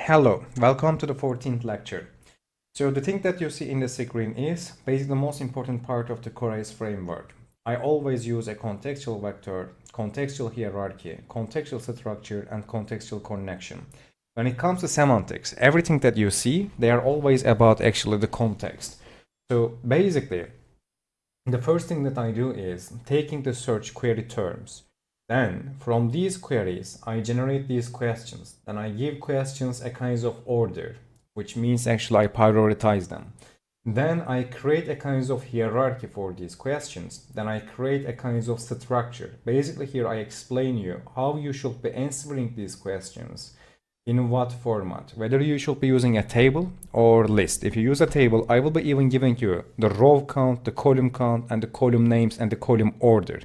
Hello, welcome to the 14th lecture. So the thing that you see in the screen is basically the most important part of the Koray's framework. I always use a contextual vector, contextual hierarchy, contextual structure, and contextual connection. When it comes to semantics, everything that you see, they are always about actually the context. So basically, the first thing that I do is taking the search query terms. Then from these queries, I generate these questions. Then I give questions a kind of order, which means actually I prioritize them. Then I create a kind of hierarchy for these questions. Then I create a kind of structure. Basically here I explain you how you should be answering these questions. In what format, whether you should be using a table or list. If you use a table, I will be even giving you the row count, the column count, and the column names and the column order.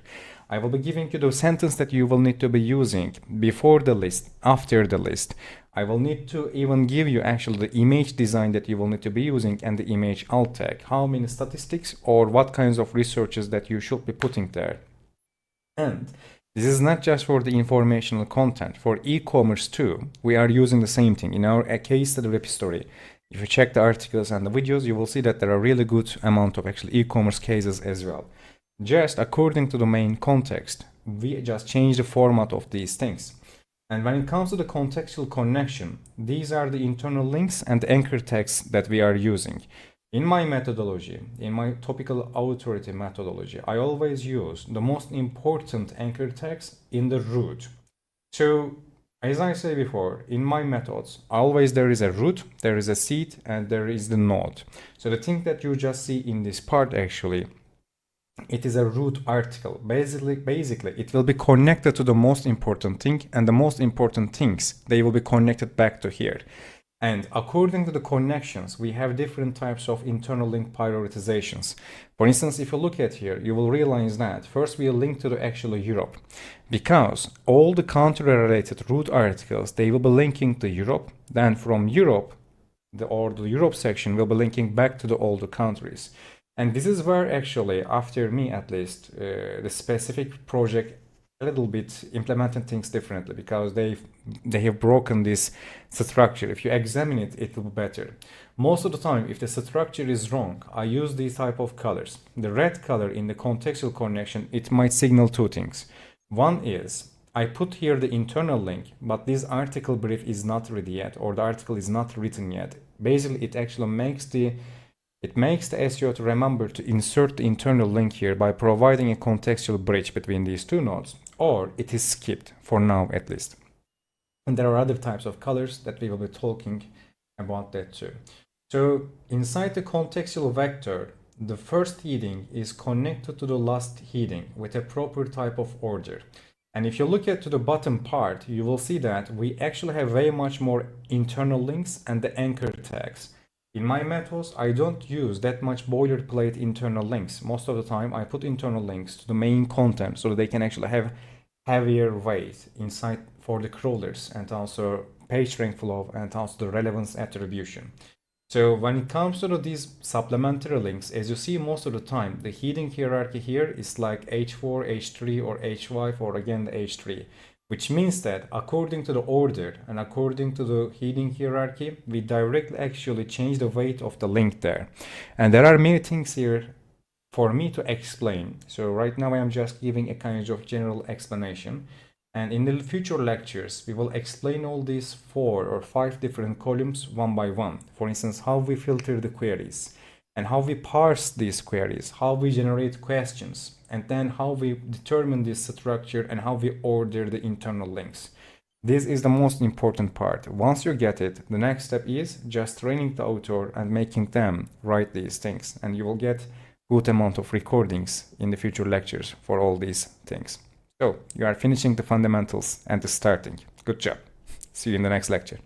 I will be giving you the sentence that you will need to be using before the list, after the list. I will need to even give you actually the image design that you will need to be using and the image alt tag, how many statistics or what kinds of researches that you should be putting there. And this is not just for the informational content. For e-commerce too, we are using the same thing. In our case study repository, if you check the articles and the videos, you will see that there are really good amount of actually e-commerce cases as well. Just according to the main context, we just change the format of these things. And when it comes to the contextual connection, these are the internal links and anchor tags that we are using. In my methodology, in my topical authority methodology, I always use the most important anchor tags in the root. So, as I said before, in my methods, always there is a root, there is a seed, and there is the node. So the thing that you just see in this part actually, it is a root article. Basically, it will be connected to the most important thing, and the most important things, they will be connected back to here. And according to the connections, we have different types of internal link prioritizations. For instance, if you look at here, you will realize that first we link to the actual Europe, because all the country-related root articles, they will be linking to Europe. Then from Europe, the Europe section will be linking back to all the countries. And this is where actually, after me at least, the specific project a little bit implemented things differently, because they have broken this structure. If you examine it, it will be better. Most of the time, if the structure is wrong, I use these type of colors. The red color in the contextual connection, it might signal two things. One is I put here the internal link, but this article brief is not ready yet, or the article is not written yet. Basically, it actually makes the SEO to remember to insert the internal link here by providing a contextual bridge between these two nodes, or it is skipped for now at least. And there are other types of colors that we will be talking about that too. So inside the contextual vector, the first heading is connected to the last heading with a proper type of order. And if you look at to the bottom part, you will see that we actually have very much more internal links and the anchor tags. In my methods, I don't use that much boilerplate internal links. Most of the time, I put internal links to the main content so that they can actually have heavier weight inside for the crawlers, and also page rank flow, and also the relevance attribution. So when it comes to these supplementary links, as you see most of the time, the heading hierarchy here is like H4, H3, or H5, or again the H3. Which means that according to the order and according to the heading hierarchy, we directly actually change the weight of the link there. And there are many things here for me to explain. So right now I am just giving a kind of general explanation. And in the future lectures, we will explain all these 4 or 5 different columns one by one. For instance, how we filter the queries, and how we parse these queries, how we generate questions, and then how we determine this structure and how we order the internal links. This is the most important part. Once you get it, the next step is just training the author and making them write these things, and you will get good amount of recordings in the future lectures for all these things. So you are finishing the fundamentals and the starting. Good job. See you in the next lecture.